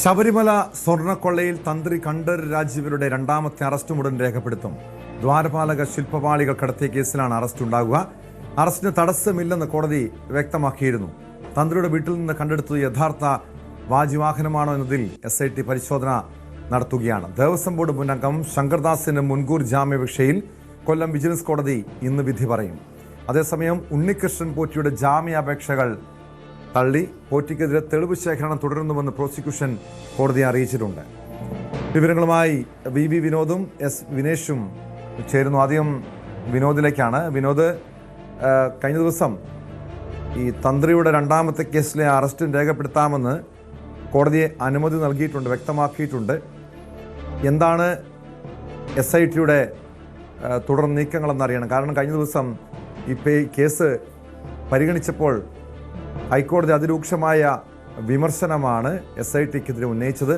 ശബരിമല സ്വർണ്ണക്കൊള്ളയിൽ തന്ത്രി കണ്ഠര് രാജീവരുടെ രണ്ടാമത്തെ അറസ്റ്റ് ഉടൻ രേഖപ്പെടുത്തും. ദ്വാരപാലക ശില്പപാളികൾ കടത്തിയ കേസിലാണ് അറസ്റ്റ് ഉണ്ടാകുക. അറസ്റ്റിന് തടസ്സമില്ലെന്ന് കോടതി വ്യക്തമാക്കിയിരുന്നു. തന്ത്രിയുടെ വീട്ടിൽ നിന്ന് കണ്ടെടുത്തത് യഥാർത്ഥ വാജിവാഹനമാണോ എന്നതിൽ SIT പരിശോധന നടത്തുകയാണ്. ദേവസ്വം ബോർഡ് മുൻ അംഗം ശങ്കർദാസിന് മുൻകൂർ ജാമ്യാപേക്ഷയിൽ കൊല്ലം വിജിലൻസ് കോടതി ഇന്ന് വിധി പറയും. അതേസമയം ഉണ്ണികൃഷ്ണൻ പോറ്റിയുടെ ജാമ്യാപേക്ഷകൾ തള്ളി. പോറ്റിക്കെതിരെ തെളിവ് ശേഖരണം തുടരുന്നുവെന്ന് പ്രോസിക്യൂഷൻ കോടതിയെ അറിയിച്ചിട്ടുണ്ട്. വിവരങ്ങളുമായി VV വിനോദും S വിനേഷും ചേരുന്നു. ആദ്യം വിനോദിലേക്കാണ്. വിനോദ്, കഴിഞ്ഞ ദിവസം ഈ തന്ത്രിയുടെ രണ്ടാമത്തെ കേസിലെ അറസ്റ്റ് രേഖപ്പെടുത്താമെന്ന് കോടതിയെ അനുമതി നൽകിയിട്ടുണ്ട്, വ്യക്തമാക്കിയിട്ടുണ്ട്. എന്താണ് SITയുടെ തുടർ നീക്കങ്ങളെന്നറിയണം. കാരണം കഴിഞ്ഞ ദിവസം ഈ കേസ് പരിഗണിച്ചപ്പോൾ ഹൈക്കോടതി അതിരൂക്ഷമായ വിമർശനമാണ് SITക്കെതിരെ ഉന്നയിച്ചത്.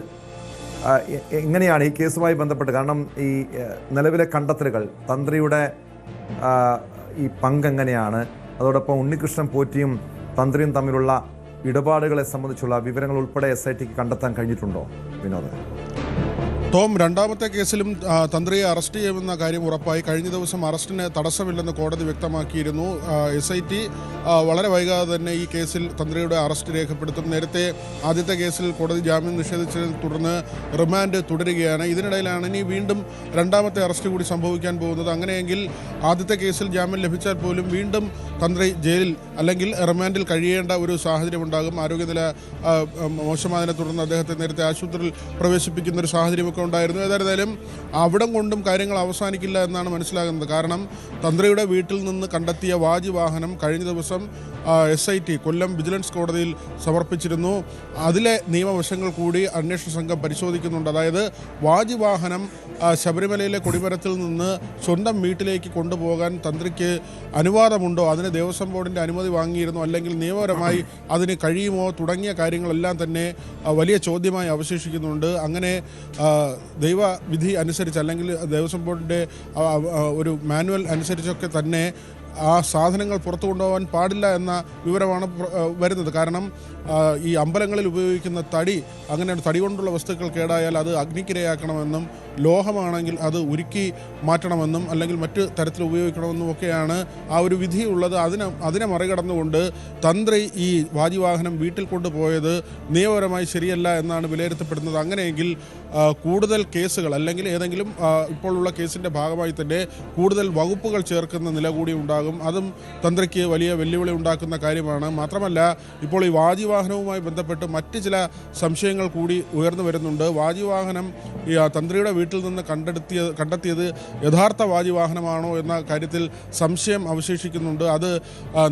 എങ്ങനെയാണ് ഈ കേസുമായി ബന്ധപ്പെട്ട്, കാരണം ഈ നിലവിലെ കണ്ടെത്തലുകൾ, തന്ത്രിയുടെ ഈ പങ്ക് എങ്ങനെയാണ്, അതോടൊപ്പം ഉണ്ണികൃഷ്ണൻ പോറ്റിയും തന്ത്രിയും തമ്മിലുള്ള ഇടപാടുകളെ സംബന്ധിച്ചുള്ള വിവരങ്ങൾ ഉൾപ്പെടെ SITക്ക് കണ്ടെത്താൻ കഴിഞ്ഞിട്ടുണ്ടോ വിനോദ്? ടോം, രണ്ടാമത്തെ കേസിലും തന്ത്രിയെ അറസ്റ്റ് ചെയ്യുമെന്ന കാര്യം ഉറപ്പായി. കഴിഞ്ഞ ദിവസം അറസ്റ്റിന് തടസ്സമില്ലെന്ന് കോടതി വ്യക്തമാക്കിയിരുന്നു. SIT വളരെ വൈകാതെ തന്നെ ഈ കേസിൽ തന്ത്രിയുടെ അറസ്റ്റ് രേഖപ്പെടുത്തും. നേരത്തെ ആദ്യത്തെ കേസിൽ കോടതി ജാമ്യം നിഷേധിച്ചതിനെ തുടർന്ന് റിമാൻഡ് തുടരുകയാണ്. ഇതിനിടയിലാണ് ഇനി വീണ്ടും രണ്ടാമത്തെ അറസ്റ്റ് കൂടി സംഭവിക്കാൻ പോകുന്നത്. അങ്ങനെയെങ്കിൽ ആദ്യത്തെ കേസിൽ ജാമ്യം ലഭിച്ചാൽ പോലും വീണ്ടും തന്ത്രി ജയിലിൽ അല്ലെങ്കിൽ റിമാൻഡിൽ കഴിയേണ്ട ഒരു സാഹചര്യം ഉണ്ടാകും. ആരോഗ്യനില മോശമായതിനെ തുടർന്ന് അദ്ദേഹത്തെ നേരത്തെ ആശുപത്രിയിൽ പ്രവേശിപ്പിക്കുന്ന ഒരു സാഹചര്യമൊക്കെ ഉണ്ടായിരുന്നു. ഏതായിരുന്നാലും അവിടം കൊണ്ടും കാര്യങ്ങൾ അവസാനിക്കില്ല എന്നാണ് മനസ്സിലാകുന്നത്. കാരണം തന്ത്രിയുടെ വീട്ടിൽ നിന്ന് കണ്ടെത്തിയ വാജിവാഹനം കഴിഞ്ഞ ദിവസം SIT കൊല്ലം വിജിലൻസ് കോടതിയിൽ സമർപ്പിച്ചിരുന്നു. അതിലെ നിയമവശങ്ങൾ കൂടി അന്വേഷണ സംഘം പരിശോധിക്കുന്നുണ്ട്. അതായത് വാജിവാഹനം ശബരിമലയിലെ കൊടിമരത്തിൽ നിന്ന് സ്വന്തം വീട്ടിലേക്ക് കൊണ്ടുപോകാൻ തന്ത്രിക്ക് അനുവാദമുണ്ടോ, അതിന് ദേവസ്വം ബോർഡിൻ്റെ അനുമതി വാങ്ങിയിരുന്നു, അല്ലെങ്കിൽ നിയമപരമായി അതിന് കഴിയുമോ തുടങ്ങിയ കാര്യങ്ങളെല്ലാം തന്നെ വലിയ ചോദ്യമായി അവശേഷിക്കുന്നുണ്ട്. അങ്ങനെ ദൈവവിധി അനുസരിച്ച് അല്ലെങ്കിൽ ദേവസ്വം ബോർഡിൻ്റെ ഒരു മാനുവൽ അനുസരിച്ചൊക്കെ തന്നെ ആ സാധനങ്ങൾ പുറത്തു കൊണ്ടുപോകാൻ പാടില്ല എന്ന വിവരമാണ് വരുന്നത്. കാരണം ഈ അമ്പലങ്ങളിൽ ഉപയോഗിക്കുന്ന തടി, അങ്ങനെ തടി കൊണ്ടുള്ള വസ്തുക്കൾ കേടായാൽ അത് അഗ്നിക്കിരയാക്കണമെന്നും ലോഹമാണെങ്കിൽ അത് ഉരുക്കി മാറ്റണമെന്നും അല്ലെങ്കിൽ മറ്റു തരത്തിൽ ഉപയോഗിക്കണമെന്നും ഒക്കെയാണ് ആ ഒരു വിധിയുള്ളത്. അതിനെ മറികടന്നുകൊണ്ട് തന്ത്രി ഈ വാജിവാഹനം വീട്ടിൽ കൊണ്ടുപോയത് നിയമപരമായി ശരിയല്ല എന്നാണ് വിലയിരുത്തപ്പെടുന്നത്. അങ്ങനെയെങ്കിൽ കൂടുതൽ കേസുകൾ അല്ലെങ്കിൽ ഏതെങ്കിലും ഇപ്പോഴുള്ള കേസിൻ്റെ ഭാഗമായി തന്നെ കൂടുതൽ വകുപ്പുകൾ ചേർക്കുന്ന നില കൂടി ഉണ്ടാകും. അതും തന്ത്രിക്ക് വലിയ വെല്ലുവിളി ഉണ്ടാക്കുന്ന കാര്യമാണ്. മാത്രമല്ല, ഇപ്പോൾ ഈ വാജിവാഹനവുമായി ബന്ധപ്പെട്ട് മറ്റ് ചില സംശയങ്ങൾ കൂടി ഉയർന്നു വരുന്നുണ്ട്. വാജിവാഹനം ഈ തന്ത്രിയുടെ വീട്ടിൽ നിന്ന് കണ്ടെത്തിയത് യഥാർത്ഥ വാജിവാഹനമാണോ എന്ന കാര്യത്തിൽ സംശയം അവശേഷിക്കുന്നുണ്ട്. അത്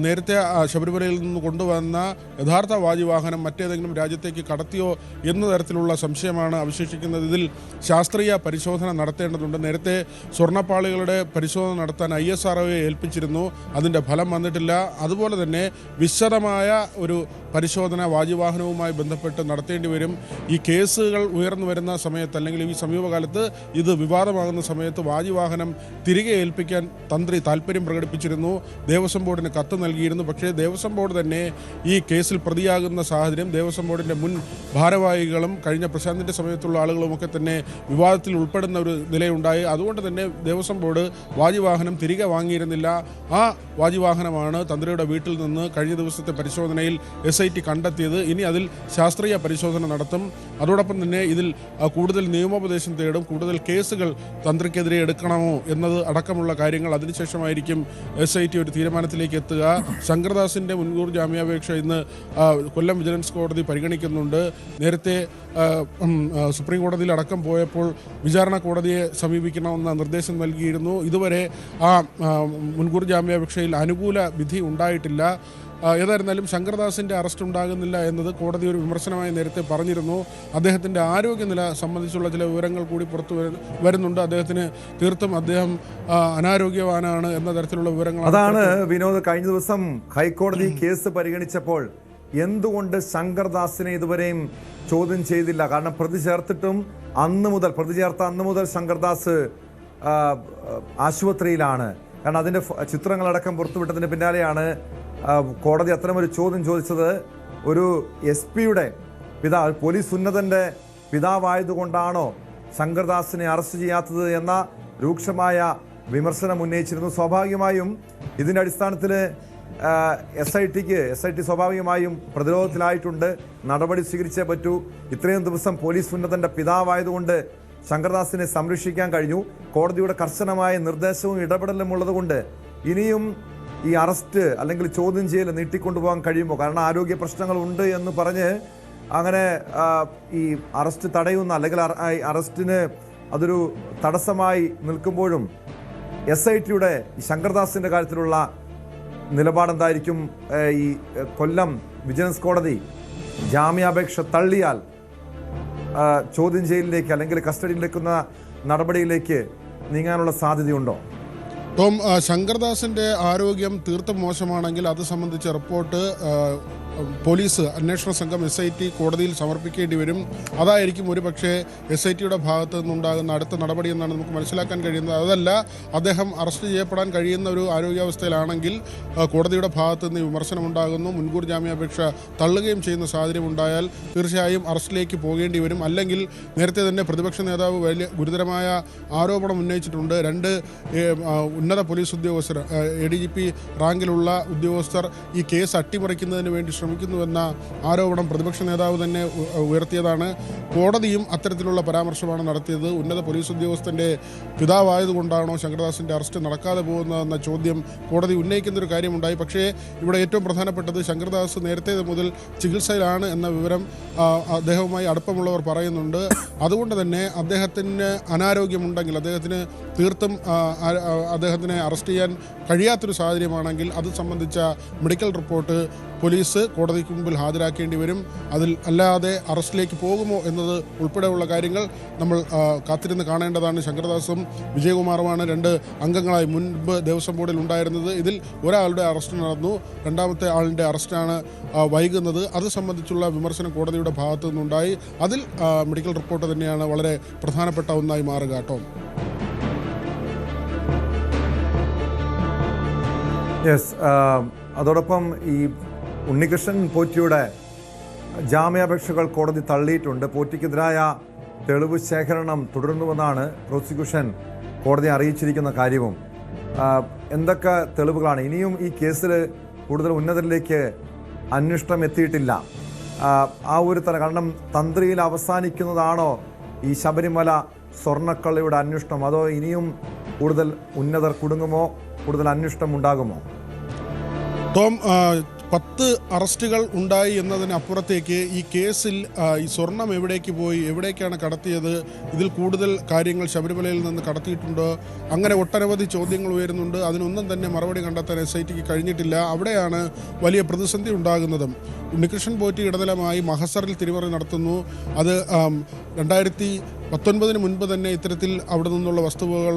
നേരത്തെ ശബരിമലയിൽ നിന്ന് കൊണ്ടുവന്ന യഥാർത്ഥ വാജിവാഹനം മറ്റേതെങ്കിലും രാജ്യത്തേക്ക് കടത്തിയോ എന്ന തരത്തിലുള്ള സംശയമാണ് അവശേഷിക്കുന്നത്. ഇതിൽ ശാസ്ത്രീയ പരിശോധന നടത്തേണ്ടതുണ്ട്. നേരത്തെ സ്വർണ്ണപ്പാളികളുടെ പരിശോധന നടത്താൻ ISROയെ ഏൽപ്പിച്ചിരുന്നു. അതിൻ്റെ ഫലം വന്നിട്ടില്ല. അതുപോലെ തന്നെ വിശദമായ ഒരു പരിശോധന വാജിവാഹനവുമായി ബന്ധപ്പെട്ട് നടത്തേണ്ടി വരും. ഈ കേസുകൾ ഉയർന്നു വരുന്ന സമയത്ത് അല്ലെങ്കിൽ ഈ സമീപകാലത്ത് ഇത് വിവാദമാകുന്ന സമയത്ത് വാജിവാഹനം തിരികെ ഏൽപ്പിക്കാൻ തന്ത്രി താല്പര്യം പ്രകടിപ്പിച്ചിരുന്നു. ദേവസ്വം ബോർഡിന് കത്ത് നൽകിയിരുന്നു. പക്ഷേ ദേവസ്വം ബോർഡ് തന്നെ ഈ കേസിൽ പ്രതിയാകുന്ന സാഹചര്യം, ദേവസ്വം ബോർഡിൻ്റെ മുൻ ഭാരവാഹികളും കഴിഞ്ഞ പ്രശാന്തിൻ്റെ സമയത്തുള്ള ആളുകളുമൊക്കെ തന്നെ വിവാദത്തിൽ ഉൾപ്പെടുന്ന ഒരു നിലയുണ്ടായി. അതുകൊണ്ട് തന്നെ ദേവസ്വം ബോർഡ് വാജിവാഹനം തിരികെ വാങ്ങിയിരുന്നില്ല. ആ വാജിവാഹനമാണ് തന്ത്രിയുടെ വീട്ടിൽ നിന്ന് കഴിഞ്ഞ ദിവസത്തെ പരിശോധനയിൽ SIT കണ്ടെത്തിയത്. ഇനി അതിൽ ശാസ്ത്രീയ പരിശോധന നടത്തും. അതോടൊപ്പം തന്നെ ഇതിൽ കൂടുതൽ നിയമോപദേശം തേടും. കൂടുതൽ കേസുകൾ തന്ത്രിക്കെതിരെ എടുക്കണമോ എന്നത് അടക്കമുള്ള കാര്യങ്ങൾ അതിനുശേഷമായിരിക്കും SIT ഒരു തീരുമാനത്തിലേക്ക് എത്തുക. ശങ്കർദാസിൻ്റെ മുൻകൂർ ജാമ്യാപേക്ഷ ഇന്ന് കൊല്ലം വിജിലൻസ് കോടതി പരിഗണിക്കുന്നുണ്ട്. നേരത്തെ സുപ്രീം കോടതിയിൽ അടക്കം പോയപ്പോൾ വിചാരണ കോടതിയെ സമീപിക്കണമെന്ന നിർദ്ദേശം നൽകിയിരുന്നു. ഇതുവരെ ആ മുൻകൂർ ജാമ്യാപേക്ഷയിൽ അനുകൂല വിധി ഉണ്ടായിട്ടില്ല. ഏതായിരുന്നാലും ശങ്കർദാസിൻ്റെ അറസ്റ്റ് ഉണ്ടാകുന്നില്ല എന്നത് കോടതി ഒരു വിമർശനമായി നേരത്തെ പറഞ്ഞിരുന്നു. അദ്ദേഹത്തിൻ്റെ ആരോഗ്യനില സംബന്ധിച്ചുള്ള ചില വിവരങ്ങൾ കൂടി പുറത്തു വരുന്നുണ്ട്. അദ്ദേഹത്തിന് തീർത്തും അദ്ദേഹം അനാരോഗ്യവാനാണ് എന്ന തരത്തിലുള്ള വിവരങ്ങൾ. അതാണ് വിനോദ്, കഴിഞ്ഞ ദിവസം ഹൈക്കോടതി കേസ് പരിഗണിച്ചപ്പോൾ എന്തുകൊണ്ട് ശങ്കർദാസിനെ ഇതുവരെയും ചോദ്യം ചെയ്തില്ല? കാരണം പ്രതി ചേർത്ത അന്ന് മുതൽ ശങ്കർദാസ് ആശുപത്രിയിലാണ്. കാരണം അതിൻ്റെ ചിത്രങ്ങളടക്കം പുറത്തുവിട്ടതിന് പിന്നാലെയാണ് കോടതി അത്തരമൊരു ചോദ്യം ചോദിച്ചത്. ഒരു SP യുടെ പോലീസ് ഉന്നതന്റെ പിതാവായതുകൊണ്ടാണോ ശങ്കർദാസിനെ അറസ്റ്റ് ചെയ്യാത്തത് എന്ന രൂക്ഷമായ വിമർശനം ഉന്നയിച്ചിരുന്നു. സ്വാഭാവികമായും ഇതിൻ്റെ അടിസ്ഥാനത്തിൽ എസ് ഐ ടി സ്വാഭാവികമായും പ്രതിരോധത്തിലായിട്ടുണ്ട്. നടപടി സ്വീകരിച്ചേ പറ്റൂ. ഇത്രയും ദിവസം പോലീസ് ഉന്നതന്റെ പിതാവായതുകൊണ്ട് ശങ്കർദാസിനെ സംരക്ഷിക്കാൻ കഴിഞ്ഞു. കോടതിയുടെ കർശനമായ നിർദ്ദേശവും ഇടപെടലും ഉള്ളതുകൊണ്ട് ഇനിയും ഈ അറസ്റ്റ് അല്ലെങ്കിൽ ചോദ്യം ചെയ്യൽ നീട്ടിക്കൊണ്ടുപോകാൻ കഴിയുമോ? കാരണം ആരോഗ്യ പ്രശ്നങ്ങളുണ്ട് എന്ന് പറഞ്ഞ് അങ്ങനെ ഈ അറസ്റ്റ് തടയുന്ന അല്ലെങ്കിൽ അറസ്റ്റിന് അതൊരു തടസ്സമായി നിൽക്കുമ്പോഴും SITയുടെ ശങ്കർദാസിൻ്റെ കാര്യത്തിലുള്ള നിലപാടെന്തായിരിക്കും? ഈ കൊല്ലം വിജിലൻസ് കോടതി ജാമ്യാപേക്ഷ തള്ളിയാൽ ചോദ്യം ചെയ്യലിലേക്ക് അല്ലെങ്കിൽ കസ്റ്റഡിയിലെക്കുന്ന നടപടിയിലേക്ക് നീങ്ങാനുള്ള സാധ്യതയുണ്ടോ? ടോം, ശങ്കർദാസിൻ്റെ ആരോഗ്യം തീർത്തും മോശമാണെങ്കിൽ അത് സംബന്ധിച്ച റിപ്പോർട്ട് പോലീസ് അന്വേഷണ സംഘം SIT കോടതിയിൽ സമർപ്പിക്കേണ്ടി വരും. അതായിരിക്കും ഒരു പക്ഷേ SITയുടെ ഭാഗത്തു നിന്നുണ്ടാകുന്ന അടുത്ത നടപടി എന്നാണ് നമുക്ക് മനസ്സിലാക്കാൻ കഴിയുന്നത്. അതല്ല, അദ്ദേഹം അറസ്റ്റ് ചെയ്യപ്പെടാൻ കഴിയുന്ന ഒരു ആരോഗ്യാവസ്ഥയിലാണെങ്കിൽ കോടതിയുടെ ഭാഗത്തു നിന്ന് വിമർശനം ഉണ്ടാകുന്നു, മുൻകൂർ ജാമ്യാപേക്ഷ തള്ളുകയും ചെയ്യുന്ന സാഹചര്യം ഉണ്ടായാൽ തീർച്ചയായും അറസ്റ്റിലേക്ക് പോകേണ്ടി വരും. അല്ലെങ്കിൽ നേരത്തെ തന്നെ പ്രതിപക്ഷ നേതാവ് വലിയ ഗുരുതരമായ ആരോപണം ഉന്നയിച്ചിട്ടുണ്ട്. 2 ഉന്നത പോലീസ് ഉദ്യോഗസ്ഥർ, ADGP റാങ്കിലുള്ള ഉദ്യോഗസ്ഥർ ഈ കേസ് അട്ടിമറിക്കുന്നതിന് വേണ്ടി ശ്രമിക്കുന്നുവെന്ന ആരോപണം പ്രതിപക്ഷ നേതാവ് തന്നെ ഉയർത്തിയതാണ്. കോടതിയും അത്തരത്തിലുള്ള പരാമർശമാണ് നടത്തിയത്. ഉന്നത പോലീസ് ഉദ്യോഗസ്ഥൻ്റെ പിതാവായതുകൊണ്ടാണോ ശങ്കർദാസിൻ്റെ അറസ്റ്റ് നടക്കാതെ പോകുന്നതെന്ന ചോദ്യം കോടതി ഉന്നയിക്കുന്നൊരു കാര്യമുണ്ടായി. പക്ഷേ ഇവിടെ ഏറ്റവും പ്രധാനപ്പെട്ടത് ശങ്കർദാസ് നേരത്തെ മുതൽ ചികിത്സയിലാണ് എന്ന വിവരം അദ്ദേഹവുമായി അടുപ്പമുള്ളവർ പറയുന്നുണ്ട്. അതുകൊണ്ട് തന്നെ അദ്ദേഹത്തിന് അനാരോഗ്യമുണ്ടെങ്കിൽ, അദ്ദേഹത്തിന് തീർത്തും അദ്ദേഹത്തിനെ അറസ്റ്റ് ചെയ്യാൻ കഴിയാത്തൊരു സാഹചര്യമാണെങ്കിൽ അത് സംബന്ധിച്ച മെഡിക്കൽ റിപ്പോർട്ട് പോലീസ് കോടതിക്ക് മുമ്പിൽ ഹാജരാക്കേണ്ടി വരും. അതിൽ അല്ലാതെ അറസ്റ്റിലേക്ക് പോകുമോ എന്നത് ഉൾപ്പെടെയുള്ള കാര്യങ്ങൾ നമ്മൾ കാത്തിരുന്ന് കാണേണ്ടതാണ്. ശങ്കർദാസും വിജയകുമാറുമാണ് 2 അംഗങ്ങളായി മുൻപ് ദേവസ്വം ബോർഡിൽ ഉണ്ടായിരുന്നത്. ഇതിൽ ഒരാളുടെ അറസ്റ്റ് നടന്നു, രണ്ടാമത്തെ ആളിൻ്റെ അറസ്റ്റാണ് വൈകുന്നത്. അത് സംബന്ധിച്ചുള്ള വിമർശനം കോടതിയുടെ ഭാഗത്തു നിന്നുണ്ടായി. അതിൽ മെഡിക്കൽ റിപ്പോർട്ട് തന്നെയാണ് വളരെ പ്രധാനപ്പെട്ട ഒന്നായി മാറുക. കേട്ടോ, അതോടൊപ്പം ഈ ഉണ്ണികൃഷ്ണൻ പോറ്റിയുടെ ജാമ്യാപേക്ഷകൾ കോടതി തള്ളിയിട്ടുണ്ട്. പോറ്റിക്കെതിരായ തെളിവ് ശേഖരണം തുടരുന്നുവെന്നാണ് പ്രോസിക്യൂഷൻ കോടതിയെ അറിയിച്ചിരിക്കുന്ന കാര്യവും. എന്തൊക്കെ തെളിവുകളാണ്? ഇനിയും ഈ കേസിൽ കൂടുതൽ ഉന്നതരിലേക്ക് അന്വേഷണം എത്തിയിട്ടില്ല. ആ ഒരു കാരണം തന്ത്രിയിൽ അവസാനിക്കുന്നതാണോ ഈ ശബരിമല സ്വർണ്ണക്കള്ളയുടെ അന്വേഷണം, അതോ ഇനിയും കൂടുതൽ ഉന്നതർ കുടുങ്ങുമോ, കൂടുതൽ അന്വേഷണം ഉണ്ടാകുമോ? ടോം, 10 അറസ്റ്റുകൾ ഉണ്ടായി എന്നതിനപ്പുറത്തേക്ക് ഈ കേസിൽ ഈ സ്വർണം എവിടേക്ക് പോയി, എവിടേക്കാണ് കടത്തിയത്, ഇതിൽ കൂടുതൽ കാര്യങ്ങൾ ശബരിമലയിൽ നിന്ന് കടത്തിയിട്ടുണ്ടോ, അങ്ങനെ ഒട്ടനവധി ചോദ്യങ്ങൾ ഉയരുന്നുണ്ട്. അതിനൊന്നും തന്നെ മറുപടി കണ്ടെത്താൻ SITക്ക് കഴിഞ്ഞിട്ടില്ല. അവിടെയാണ് വലിയ പ്രതിസന്ധി ഉണ്ടാകുന്നതും. ഉണ്ണികൃഷ്ണൻ പോറ്റി ഇടനിലമായി മഹസറിൽ തിരിമറി നടത്തുന്നു. അത് 2019 മുൻപ് തന്നെ ഇത്തരത്തിൽ അവിടെ നിന്നുള്ള വസ്തുവകൾ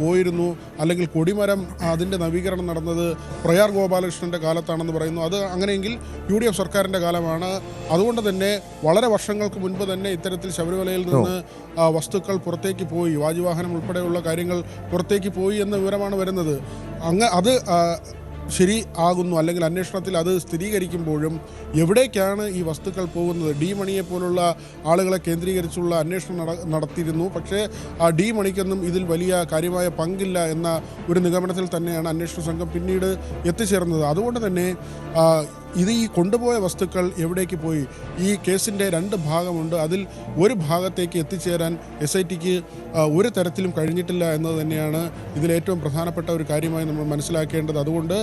പോയിരുന്നു. അല്ലെങ്കിൽ കൊടിമരം അതിൻ്റെ നവീകരണം നടന്നത് പ്രയാർ ഗോപാലകൃഷ്ണൻ്റെ കാലത്താണെന്ന് പറയുന്നു. അത് അങ്ങനെയെങ്കിൽ UDF സർക്കാരിൻ്റെ കാലമാണ്. അതുകൊണ്ട് തന്നെ വളരെ വർഷങ്ങൾക്ക് മുൻപ് തന്നെ ഇത്തരത്തിൽ ശബരിമലയിൽ നിന്ന് വസ്തുക്കൾ പുറത്തേക്ക് പോയി, വാജിവാഹനം ഉൾപ്പെടെയുള്ള കാര്യങ്ങൾ പുറത്തേക്ക് പോയി എന്ന വിവരമാണ് വരുന്നത്. അത് ശരി ആകുന്നു, അല്ലെങ്കിൽ അന്വേഷണത്തിൽ അത് സ്ഥിരീകരിക്കുമ്പോഴും എവിടേക്കാണ് ഈ വസ്തുക്കൾ പോകുന്നത്? ഡി മണിയെ പോലുള്ള ആളുകളെ കേന്ദ്രീകരിച്ചുള്ള അന്വേഷണം നടത്തിയിരുന്നു. പക്ഷേ ആ ഡി മണിക്കൊന്നും ഇതിൽ വലിയ കാര്യമായ പങ്കില്ല എന്ന ഒരു നിഗമനത്തിൽ തന്നെയാണ് അന്വേഷണ സംഘം പിന്നീട് എത്തിച്ചേർന്നത്. അതുകൊണ്ട് തന്നെ ഇത് ഈ കൊണ്ടുപോയ വസ്തുക്കൾ എവിടേക്ക് പോയി? ഈ കേസിൻ്റെ 2 ഭാഗമുണ്ട്. അതിൽ ഒരു ഭാഗത്തേക്ക് എത്തിച്ചേരാൻ SITക്ക് ഒരു തരത്തിലും കഴിഞ്ഞിട്ടില്ല എന്നത് തന്നെയാണ് ഇതിലേറ്റവും പ്രധാനപ്പെട്ട ഒരു കാര്യമായി നമ്മൾ മനസ്സിലാക്കേണ്ടത്. അതുകൊണ്ട്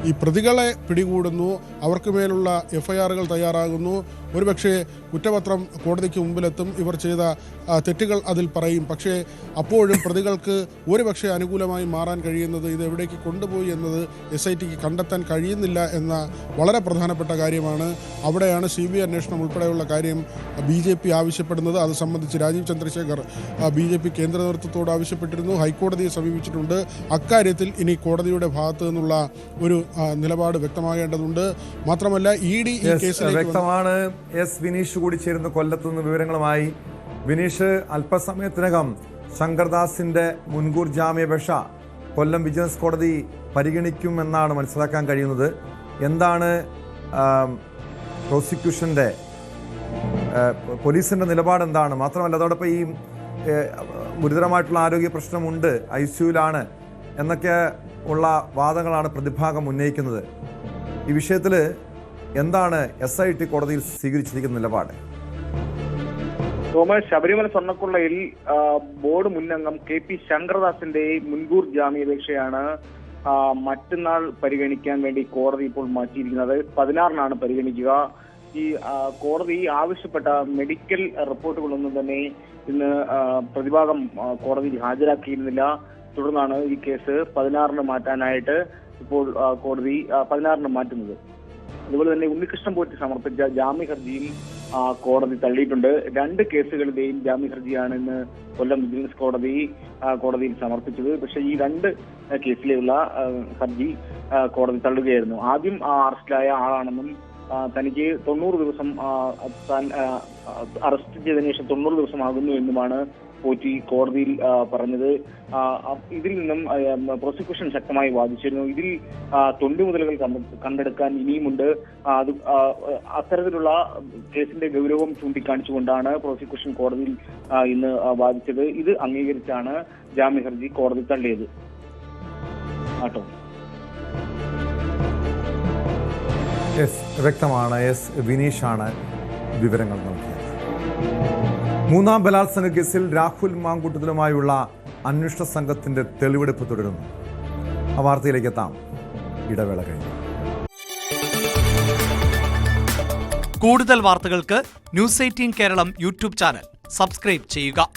ഈ പ്രതികളെ പിടികൂടുന്നു, അവർക്ക് മേലുള്ള FIRകൾ തയ്യാറാകുന്നു, ഒരുപക്ഷെ കുറ്റപത്രം കോടതിക്ക് മുമ്പിലെത്തും, ഇവർ ചെയ്ത തെറ്റുകൾ അതിൽ പറയും. പക്ഷേ അപ്പോഴും പ്രതികൾക്ക് ഒരുപക്ഷെ അനുകൂലമായി മാറാൻ കഴിയുന്നത് ഇത് എവിടേക്ക് കൊണ്ടുപോയി എന്നത് SITക്ക് കണ്ടെത്താൻ കഴിയുന്നില്ല എന്ന വളരെ പ്രധാനപ്പെട്ട കാര്യമാണ്. അവിടെയാണ് CBI അന്വേഷണം ഉൾപ്പെടെയുള്ള കാര്യം BJP ആവശ്യപ്പെടുന്നത്. അത് സംബന്ധിച്ച് രാജീവ് ചന്ദ്രശേഖർ BJP കേന്ദ്ര നേതൃത്വത്തോട് ആവശ്യപ്പെട്ടിരുന്നു, ഹൈക്കോടതിയെ സമീപിച്ചിട്ടുണ്ട്. അക്കാര്യത്തിൽ ഇനി കോടതിയുടെ ഭാഗത്തു നിന്നുള്ള ഒരു നിലപാട് വ്യക്തമാകേണ്ടതുണ്ട്. മാത്രമല്ല ED ഈ കേസിലേക്ക് വ്യക്തമാണ്. വിനീഷ് കൂടി ചേരുന്ന കൊല്ലത്തുനിന്ന് വിവരങ്ങളുമായി. വിനീഷ്, അല്പസമയത്തിനകം ശങ്കർദാസിന്റെ മുൻകൂർ ജാമ്യാപേക്ഷ കൊല്ലം വിജിലൻസ് കോടതി പരിഗണിക്കുമെന്നാണ് മനസ്സിലാക്കാൻ കഴിയുന്നത്. എന്താണ് പ്രോസിക്യൂഷന്റെ പോലീസിൻ്റെ നിലപാട് എന്താണ്? മാത്രമല്ല അതോടൊപ്പം ഈ ഗുരുതരമായിട്ടുള്ള ആരോഗ്യ പ്രശ്നമുണ്ട്, ICUവിലാണ് എന്നൊക്കെ ഉള്ള വാദങ്ങളാണ് പ്രതിഭാഗം ഉന്നയിക്കുന്നത്. ഈ വിഷയത്തിൽ എന്താണ് SIT കോടതിയിൽ സ്വീകരിച്ചിരിക്കുന്ന നിലപാട്? തോമസ്, ശബരിമല സ്വർണ്ണക്കൊള്ളയിൽ ബോർഡ് മുന്നംഗം KP ശങ്കർദാസിന്റെ മുൻകൂർ ജാമ്യാപേക്ഷയാണ് മറ്റന്നാൾ പരിഗണിക്കാൻ വേണ്ടി കോടതി ഇപ്പോൾ മാറ്റിയിരിക്കുന്നത്. 16-നാണ് പരിഗണിക്കുക. ഈ കോടതി ആവശ്യപ്പെട്ട മെഡിക്കൽ റിപ്പോർട്ടുകളൊന്നും തന്നെ ഇന്ന് പ്രതിഭാഗം കോടതിയിൽ ഹാജരാക്കിയിരുന്നില്ല. തുടർന്നാണ് ഈ കേസ് 16-ന് മാറ്റാനായിട്ട് ഇപ്പോൾ കോടതി 16-ന് മാറ്റുന്നത്. അതുപോലെ തന്നെ ഉണ്ണികൃഷ്ണൻ പോറ്റി സമർപ്പിച്ച ജാമ്യ ഹർജിയും കോടതി തള്ളിയിട്ടുണ്ട്. 2 കേസുകളുടെയും ജാമ്യ ഹർജിയാണ് ഇന്ന് കൊല്ലം വിജിലൻസ് കോടതിയിൽ സമർപ്പിച്ചത്. പക്ഷേ ഈ 2 കേസിലുള്ള ഹർജി കോടതി തള്ളുകയായിരുന്നു. ആദ്യം അറസ്റ്റിലായ ആളാണെന്നും തനിക്ക് 90 ദിവസം അറസ്റ്റ് ചെയ്തതിനു ശേഷം 90 ദിവസമാകുന്നു എന്നുമാണ് പോറ്റി കോടതിയിൽ പറഞ്ഞത്. ഇതിൽ നിന്നും പ്രോസിക്യൂഷൻ ശക്തമായി വാദിച്ചിരുന്നു. ഇതിൽ തൊണ്ടിമുതലുകൾ കണ്ടെടുക്കാൻ ഇനിയുമുണ്ട്. അത്തരത്തിലുള്ള കേസിന്റെ ഗൗരവം ചൂണ്ടിക്കാണിച്ചുകൊണ്ടാണ് പ്രോസിക്യൂഷൻ കോടതിയിൽ ഇന്ന് വാദിച്ചത്. ഇത് അംഗീകരിച്ചാണ് ജാമ്യ ഹർജി കോടതി തള്ളിയത്. വ്യക്തമാണ്. വിനീഷാണ് വിവരങ്ങൾ നൽകിയത്. 3-ാം ബലാത്സംഗ കേസിൽ രാഹുൽ മാങ്കൂട്ടത്തിലുമായുള്ള അന്വേഷണ സംഘത്തിന്റെ തെളിവെടുപ്പ് തുടരുന്നു. ആ വാർത്തയിലേക്ക് എത്താം ഇടവേള കഴിഞ്ഞു. കൂടുതൽ വാർത്തകൾക്ക് News 18 Keralam YouTube channel subscribe ചെയ്യുക.